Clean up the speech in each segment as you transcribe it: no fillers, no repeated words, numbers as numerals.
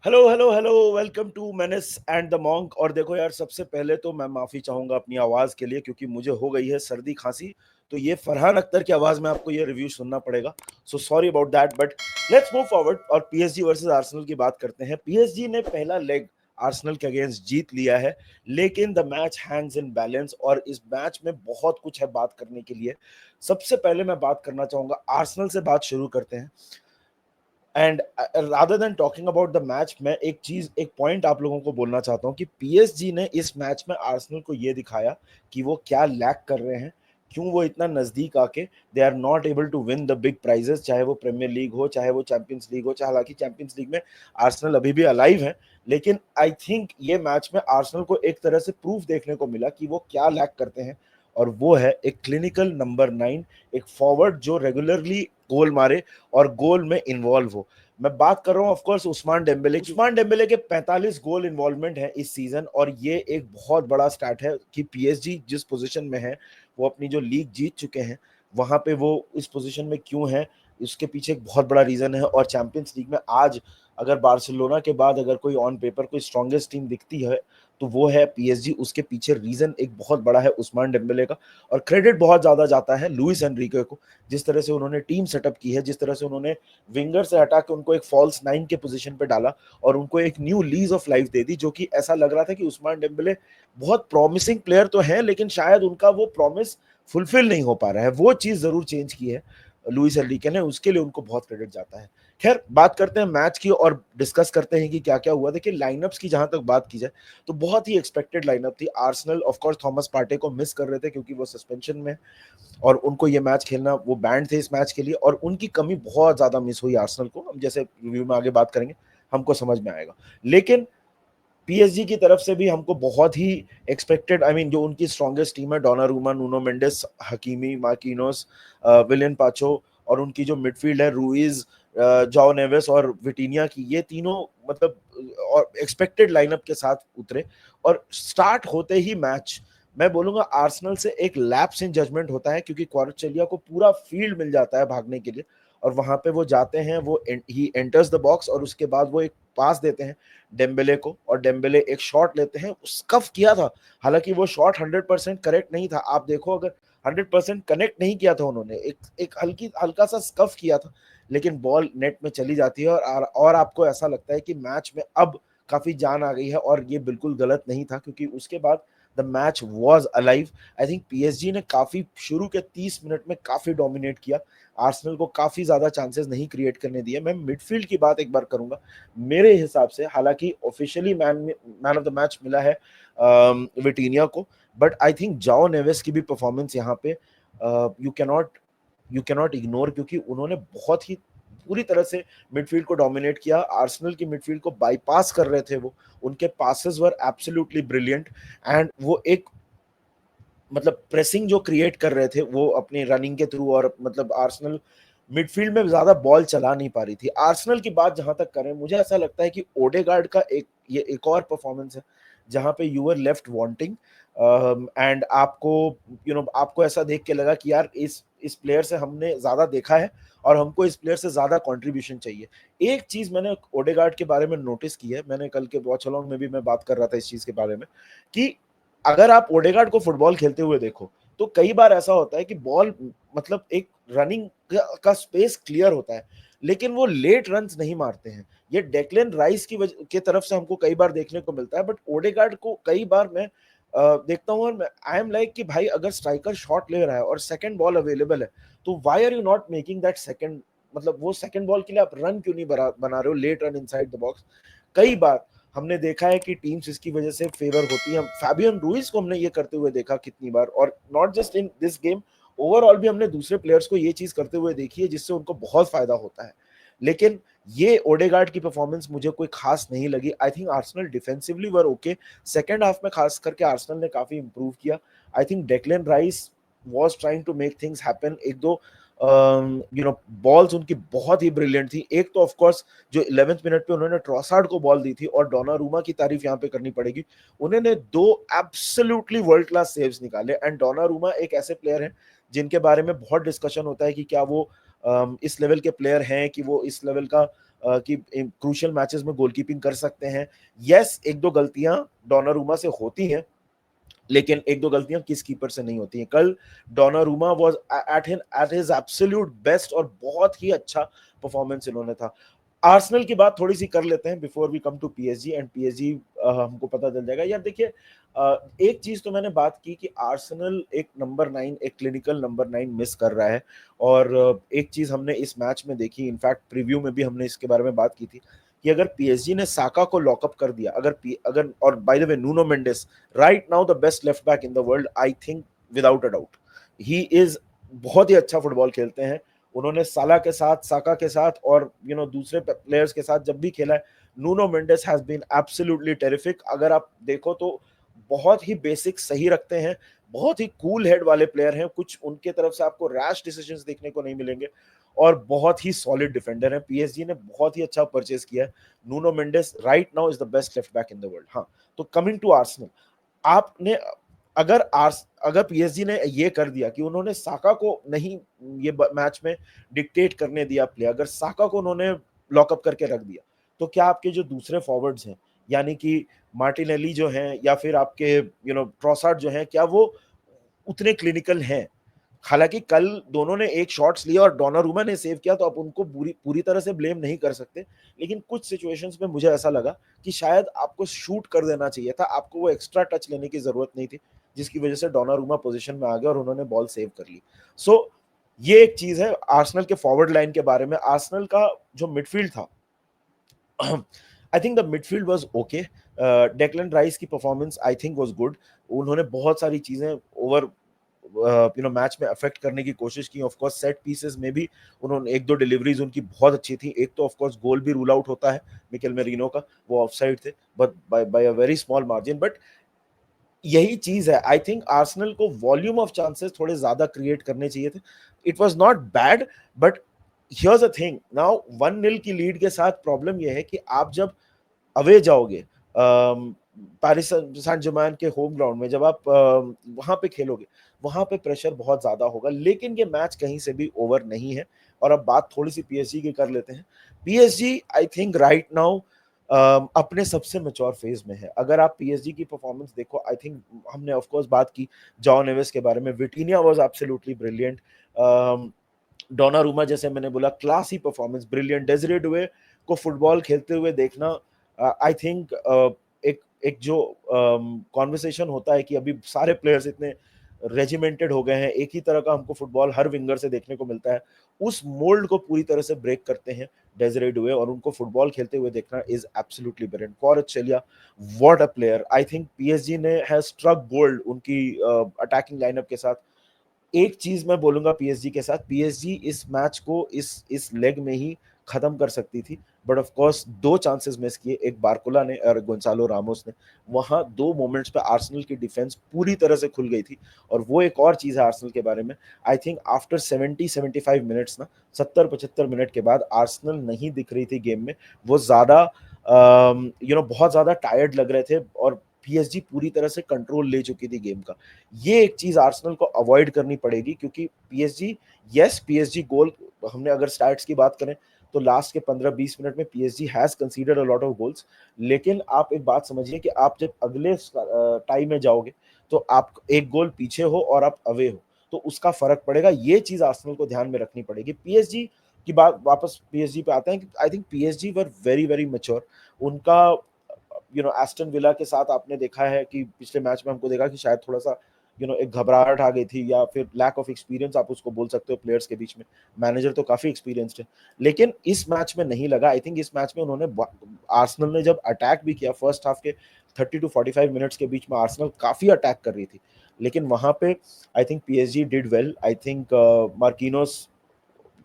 Hello hello hello, welcome to menace and the monk. और देखो यार, सबसे पहले तो मैं माफी चाहूंगा अपनी आवाज के लिए, क्योंकि मुझे हो गई है सर्दी खांसी। तो ये फरहान अख्तर की आवाज में आपको ये रिव्यू सुनना पड़ेगा। So sorry about that, but let's move forward और पीएसजी वर्सेस आर्सेनल की बात करते हैं। पीएसजी ने पहला लेग आर्सेनल के अगेंस्ट जीत लिया है, लेकिन the match Hanks in balance और इस मैच में बहुत कुछ है बात करने के लिए। सबसे पहले मैं बात करना चाहूंगा, आर्सेनल से बात शुरू करते हैं। And rather than talking about the match, मैं एक पॉइंट आप लोगों को बोलना चाहता हूँ कि पीएसजी ने इस मैच में आर्सेनल को ये दिखाया कि वो क्या लैक कर रहे हैं, क्यों वो इतना नजदीक आके they are not able to win the big prizes, चाहे वो प्रीमियर लीग हो, चाहे वो चैंपियंस लीग हो। चाहे हालांकि चैंपियंस लीग में आर्सेनल अभी भी अलाइव है, लेकिन आई थिंक ये मैच में आर्सेनल को एक तरह से प्रूफ देखने को मिला कि वो क्या लैक करते हैं। और वो है एक क्लिनिकल नंबर 9, एक फॉरवर्ड जो रेगुलरली गोल मारे और गोल में इन्वॉल्व हो। मैं बात कर रहा हूं ऑफ कोर्स उस्मान डेम्बेले की। उस्मान डेम्बेले के 45 गोल इन्वॉल्वमेंट है इस सीजन, और ये एक बहुत बड़ा स्टैट है कि पीएसजी जिस पोजीशन में है, वो अपनी जो लीग जीत चुके हैं, वहां पे वो इस पोजीशन में क्यों है, इसके पीछे एक बहुत बड़ा रीजन है। और चैंपियंस लीग में आज अगर बार्सिलोना के बाद अगर कोई ऑन पेपर कोई स्ट्रॉन्गेस्ट टीम दिखती है, तो वो है पीएसजी। उसके पीछे रीजन एक बहुत बड़ा है उस्मान डेम्बेले का। और क्रेडिट बहुत ज्यादा जाता है लुइस एनरिके को, जिस तरह से उन्होंने टीम सेटअप की है, जिस तरह से उन्होंने विंगर से हटा के उनको एक फॉल्स 9 के पोजीशन पे डाला और उनको एक न्यू लीज ऑफ लाइफ दे दी। जो कि ऐसा लग रहा था कि उस्मान डेम्बेले बहुत प्रॉमिसिंग प्लेयर तो है, लेकिन शायद उनका वो प्रॉमिस फुलफिल नहीं हो पा रहा है। वो चीज जरूर चेंज की है लुइस एनरिके ने, उसके लिए उनको बहुत क्रेडिट जाता है। खैर, बात करते हैं मैच की और डिस्कस करते हैं कि क्या क्या हुआ। देखिए, लाइनअप्स की जहां तक बात की जाए, तो बहुत ही एक्सपेक्टेड लाइनअप थी। Arsenal of course Thomas Partey को मिस कर रहे थे क्योंकि वो सस्पेंशन में, और उनको ये मैच खेलना, वो बैंड थे इस मैच के लिए, और उनकी कमी बहुत ज्यादा मिस हुई आर्सेनल को। हम जैसे रिव्यू में आगे बात करेंगे, हमको समझ में आएगा। लेकिन पीएसजी की तरफ से भी हमको बहुत ही एक्सपेक्टेड, आई मीन जो उनकी स्ट्रॉन्गेस्ट टीम है, डोनारूमा, नूनो मेंडेस, हकीमी, मार्किनोस, विलियन पाचो, और उनकी जो मिडफील्ड है, रूइज, जाओ नेवेस और विटीनिया की, ये तीनों मतलब और एक्सपेक्टेड लाइनअप के साथ उतरे। और स्टार्ट होते ही मैच, मैं बोलूंगा आर्सेनल से एक लैप्स इन जजमेंट होता है, क्योंकि क्वारचेलिया को पूरा फील्ड मिल जाता है भागने के लिए, और वहां पे वो जाते हैं, वो ही एंटर्स द बॉक्स, और उसके बाद वो एक पास देते हैं डेम्बेले को, और डेम्बेले एक शॉट लेते हैं, स्कफ किया था। हालांकि वो शॉट 100% करेक्ट नहीं था। आप देखो, अगर 100% कनेक्ट नहीं किया था उन्होंने, एक एक हल्का सा स्कफ किया था, लेकिन बॉल नेट में चली जाती है, और आपको ऐसा लगता है कि मैच में अब काफी जान आ गई है। और ये बिल्कुल गलत नहीं था, क्योंकि उसके बाद the match was alive. I think PSG ने काफी शुरू के 30 मिनट में काफी डोमिनेट किया, आर्सेनल को काफी ज्यादा चांसेस नहीं क्रिएट करने दिए। मैं मिडफील्ड की बात एक बार करूंगा। मेरे हिसाब से, हालांकि officially man of the match मिला है विटीनिया को, बट आई थिंक जाओ नेवेस की भी परफॉर्मेंस यहाँ पे यू कैनॉट इग्नोर, क्योंकि उन्होंने बहुत ही पूरी तरह से मिडफील्ड को डोमिनेट किया। आर्सेनल की मिडफील्ड को बाईपास कर रहे थे वो, उनके passes were absolutely brilliant. And वो एक मतलब प्रेसिंग जो क्रिएट कर रहे थे वो अपनी रनिंग के थ्रू, और मतलब आर्सेनल मिडफील्ड में ज्यादा बॉल चला नहीं पा रही थी। आर्सेनल की बात जहां तक करें, मुझे ऐसा लगता है कि ओडेगार्ड का एक और परफॉर्मेंस है जहां पे you are left wanting, and आपको आपको ऐसा देख के लगा कि यार इस प्लेयर से हमने ज्यादा देखा है, और हमको इस प्लेयर से ज्यादा कंट्रीब्यूशन चाहिए। एक चीज मैंने ओडेगार्ड के बारे में नोटिस की है, मैंने कल के वॉच अलोंग में भी मैं बात कर रहा था इस चीज के बारे में, कि अगर आप ओडेगार्ड को फुटबॉल खेलते हुए देखो, तो कई बार ऐसा होता है कि बॉल मतलब एक रनिंग का स्पेस क्लियर होता है, लेकिन वो लेट रन्स नहीं मारते हैं। ये डेक्लेन राइस की वजह के तरफ से हमको कई बार देखने को मिलता है, बट ओडेगार्ड को कई बार मैं देखता हूँ, और आई एम लाइक कि भाई, अगर स्ट्राइकर शॉट ले रहा है और सेकंड बॉल अवेलेबल है, तो why are you not making that second, मतलब वो सेकंड बॉल के लिए आप रन क्यों नहीं बना रहे हो, late run inside the box. कई बार हमने देखा है कि टीम्स इसकी वजह से फेवर होती है। फैबियन रूइस को हमने ये करते हुए देखा कितनी बार, और not just in this game, overall भी हमने दूसरे प्लेयर्स को ये चीज करते हुए देखी है, जिससे उनको बहुत फायदा होता है। लेकिन ये ओडेगार्ड की परफॉर्मेंस मुझे कोई खास नहीं लगी। I think Arsenal defensively were okay, second half में खास करके आर्सेनल ने काफी इंप्रूव किया। I think Declan Rice was trying to make things happen. एक दो बॉल्स उनकी बहुत ही ब्रिलियंट थी। एक तो ऑफ कोर्स जो 11th मिनट पे उन्होंने ट्रॉसार्ड को बॉल दी थी, और डोनारूमा की तारीफ यहाँ पे करनी पड़ेगी, उन्होंने दो एब्सोल्युटली वर्ल्ड क्लास सेव्स निकाले। एंड डोनारूमा एक ऐसे प्लेयर हैं जिनके बारे में बहुत डिस्कशन होता है कि क्या वो इस लेवल के प्लेयर हैं, कि वो इस लेवल का कि क्रूशियल मैचेस में गोलकीपिंग कर सकते हैं। यस, एक दो गलतियां डोनारूमा से होती हैं, लेकिन एक दो गलतियां किस कीपर से नहीं होती हैं। कल Donnarumma was at his absolute best और बहुत ही अच्छा परफॉर्मेंस इन्होंने था। आर्सेनल की बात थोड़ी सी कर लेते हैं before we come to PSG, and PSG हमको पता चल जाएगा। यार देखिए, एक चीज तो मैंने बात की कि आर्सेनल एक नंबर 9, एक क्लिनिकल नंबर 9 मिस कर रहा है। और एक चीज हमने इस मैच में देखी, इनफैक्ट प्रीव्यू में भी हमने इसके बारे में बात की थी, कि अगर पीएसजी ने साका को लॉकअप कर दिया, अगर और by the way Nuno Mendes right now the best left back in the world, I think, without a doubt. He is बहुत ही अच्छा फुटबॉल खेलते हैं। उन्होंने साला के साथ, साका के साथ और दूसरे प्लेयर्स के साथ जब भी खेला है, Nuno Mendes has been absolutely terrific. अगर आप देखो तो बहुत ही बेसिक सही रखते हैं, बहुत ही कूल हेड वाले प्लेयर हैं, कुछ उनके तरफ से आपको रैश डिसीजंस देखने को नहीं मिलेंगे, और बहुत ही सॉलिड डिफेंडर है। पीएसजी ने बहुत ही अच्छा परचेज किया है। Nuno Mendes right now is the best left back in the world. हाँ, तो कमिंग टू आर्सेनल, आपने अगर पीएसजी ने ये कर दिया कि उन्होंने साका को नहीं ये मैच में डिक्टेट करने दिया प्ले, अगर साका को उन्होंने लॉकअप करके रख दिया, तो क्या आपके जो दूसरे फॉरवर्ड्स हैं, यानी कि मार्टिनेली जो हैं या फिर आपके ट्रॉसार्ड जो हैं, क्या वो उतने क्लिनिकल हैं? हालांकि कल दोनों ने एक शॉट्स लिया और डोनारूमा ने सेव किया, तो आप उनको पूरी पूरी तरह से ब्लेम नहीं कर सकते। लेकिन कुछ सिचुएशंस में मुझे ऐसा लगा कि शायद आपको शूट कर देना चाहिए था, आपको वो एक्स्ट्रा टच लेने की जरूरत नहीं थी, जिसकी वजह से डोनारूमा पोजीशन में आ गया और उन्होंने बॉल सेव कर ली। सो ये एक चीज है आर्सेनल के फॉरवर्ड लाइन के बारे में। आर्सेनल का जो मिडफील्ड था, I think the midfield was okay. Declan Rice की performance I think was good. उन्होंने बहुत सारी चीजें ओवर मैच में अफेक्ट करने की कोशिश की। ऑफ कोर्स सेट पीसेस में भी उन्होंने एक दो डिलीवरीज उनकी बहुत अच्छी थी। एक तो ऑफ कोर्स गोल भी रूल आउट होता है मिकेल मेरिनो का, वो ऑफसाइड थे, but by a very small margin. But यही चीज है, आई थिंक आर्सेनल को वॉल्यूम ऑफ चांसेस थोड़े ज्यादा क्रिएट करने चाहिए थे। It was not bad, but here's a thing, now 1-0 की लीड के साथ प्रॉब्लम यह है कि आप जब अवे जाओगे पेरिस सैंट जर्मेन के होम ग्राउंड में, जब आप वहां पे खेलोगे, वहां पे प्रेशर बहुत ज्यादा होगा। लेकिन ये मैच कहीं से भी ओवर नहीं है। और अब बात थोड़ी सी पीएसजी की कर लेते हैं। PSG I think right now अपने सबसे मैच्योर फेज में है। अगर आप पीएसजी की परफॉर्मेंस देखो, आई थिंक हमने ऑफ कोर्स बात की जॉ नेवेस के बारे में, Vitinha was absolutely brilliant. Donnarumma, जैसे मैंने बोला, क्लास ही परफॉर्मेंस, ब्रिलियंट। डेज़िरे डुए को फुटबॉल खेलते हुए देखना, आई थिंक एक एक जो कॉन्वर्सेशन होता है कि अभी सारे प्लेयर्स इतने रेजिमेंटेड हो गए हैं, एक ही तरह का हमको फुटबॉल हर विंगर से देखने को मिलता है, उस मोल्ड को पूरी तरह से ब्रेक करते हैं डेज़िरे डुए, और उनको फुटबॉल खेलते हुए देखना is absolutely brilliant. Kvaratskhelia, what a player. I think PSG ने हैज स्ट्रक गोल्ड उनकी अटैकिंग लाइनअप के साथ। एक चीज मैं बोलूंगा पीएसजी के साथ, पीएसजी इस मैच को इस लेग में ही खत्म कर सकती थी, बट ऑफ कोर्स दो चांसेस मिस किए, एक बारकोला ने और गोंसालो रामोस ने। वहां दो मोमेंट्स पे आर्सेनल की डिफेंस पूरी तरह से खुल गई थी। और वो एक और चीज है आर्सेनल के बारे में, आई थिंक आफ्टर 70-75 मिनट्स ना, 70-75 मिनट के बाद आर्सेनल नहीं दिख रही थी गेम में। वो ज्यादा बहुत ज्यादा टायर्ड लग रहे थे, और पीएसजी पूरी तरह से कंट्रोल ले चुकी थी गेम का। ये एक चीज आर्सेनल को अवॉइड करनी पड़ेगी, क्योंकि पीएसजी, यस पीएसजी गोल, हमने अगर स्टैट्स की बात करें तो लास्ट के 15-20 मिनट में PSG has considered a lot of goals. लेकिन आप एक बात समझिए कि आप जब अगले टाइम में जाओगे, तो आप एक गोल पीछे हो और आप अवे हो, तो उसका फर्क पड़ेगा। ये चीज आर्सेनल को ध्यान में रखनी पड़ेगी। पीएसजी की बात, वापस पीएसजी पे आते हैं। आई think PSG were very very mature. उनका एस्टन विला के साथ आपने देखा है कि पिछले मैच में हमको देखा कि शायद थोड़ा सा एक घबराहट आ गई थी, या फिर लैक ऑफ एक्सपीरियंस आप उसको बोल सकते हो प्लेयर्स के बीच में। मैनेजर तो काफी एक्सपीरियंस्ड है, लेकिन इस मैच में नहीं लगा। आई थिंक इस मैच में उन्होंने, आर्सेनल ने जब अटैक भी किया फर्स्ट हाफ के 30 to 45 मिनट्स के बीच में, आर्सेनल काफी अटैक कर रही थी, लेकिन वहां पे I think PSG did well. I think Marquinhos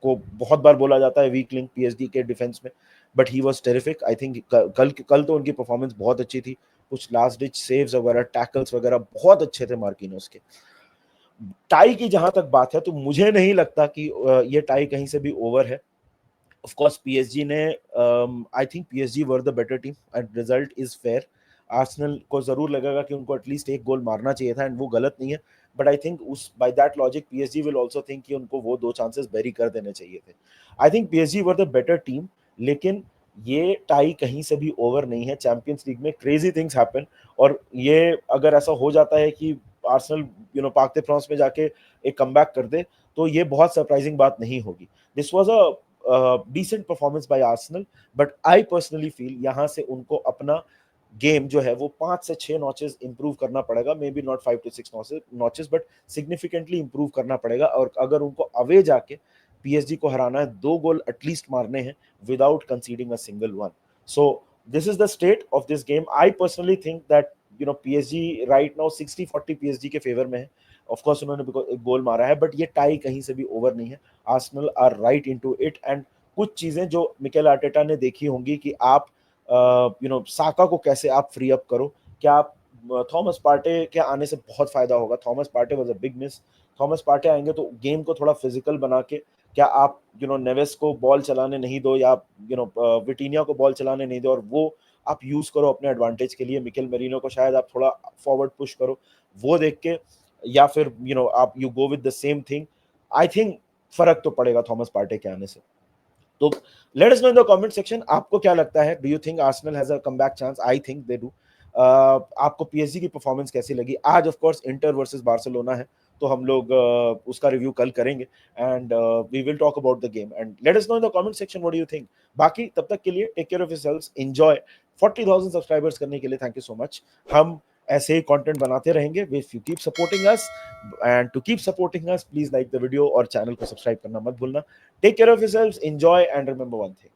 को बहुत बार बोला जाता है वीक लिंक पीएसजी के डिफेंस में, but he was terrific. I think कल तो उनकी परफॉर्मेंस बहुत अच्छी थी। कुछ लास्ट डिच सेव्स वगैरह, टैकल्स वगैरह बहुत अच्छे थे मार्किनोस के। टाई की जहां तक बात है, तो मुझे नहीं लगता कि ये टाई कहीं से भी ओवर है। ऑफ कोर्स पीएसजी ने, आई think PSG were the better team and result is fair. Arsenal को जरूर लगेगा कि उनको एटलीस्ट एक गोल मारना चाहिए था, एंड वो गलत नहीं है। बट आई थिंक उस by that logic PSG will also think कि उनको वो दो चांसेस बेरी कर देने चाहिए थे। आई think PSG were the better team, लेकिन ये टाई कहीं से भी ओवर नहीं है। चैंपियंस लीग में क्रेजी थिंग्स हैपन, और ये अगर ऐसा हो जाता है कि आर्सेनल पार्क दे फ्रांस में जाके एक कमबैक कर दे, तो ये बहुत सरप्राइजिंग बात नहीं होगी। This was a decent performance by Arsenal, but I personally feel यहाँ से उनको अपना गेम जो है वो 5 से 6 नॉचेस इंप्रूव करना पड़ेगा, maybe not 5 to 6 notches, but significantly improve करना पड़ेगा। और अगर उनको अवे जाके पीएसजी को हराना है, 2 गोल एटलीस्ट मारने हैं without conceding a single one. So this is the state of this game. I personally think that PSG right now 60-40 PSG के फेवर में है। ऑफ कोर्स उन्होंने एक गोल मारा है, बट ये टाई कहीं से भी ओवर नहीं है। Arsenal are right into it, and कुछ चीजें जो मिकेल आर्टेटा ने देखी होंगी कि आप साका को कैसे आप फ्री अप करो, क्या आप थॉमस पार्टे के आने से बहुत फायदा होगा। Thomas Partey was a big miss. Thomas Partey आएंगे तो गेम को थोड़ा फिजिकल बना के, क्या आप नेवेस को बॉल चलाने नहीं दो, या विटीनिया को बॉल चलाने नहीं दो, और वो आप यूज करो अपने एडवांटेज के लिए। मिकेल मेरिनो को शायद आप थोड़ा फॉरवर्ड पुश करो, वो देख के, या फिर आप you go with the same thing. I think फर्क तो पड़ेगा थॉमस पार्टे के आने से। तो let us know in the comment section, आपको क्या लगता है? Do you think Arsenal has a comeback chance? I think they do. आपको पीएसजी की परफॉर्मेंस कैसी लगी? आज of course Inter versus Barcelona है, तो हम लोग उसका रिव्यू कल करेंगे, and we will talk about the game, and let us know in the comment section what do you think. बाकी तब तक के लिए take care of yourselves, enjoy 40,000 subscribers करने के लिए थैंक यू सो मच। हम ऐसे ही कंटेंट बनाते रहेंगे if you keep supporting us, and to keep supporting us please like the video और चैनल को सब्सक्राइब करना मत भूलना। Take care of yourselves, enjoy, and remember one thing.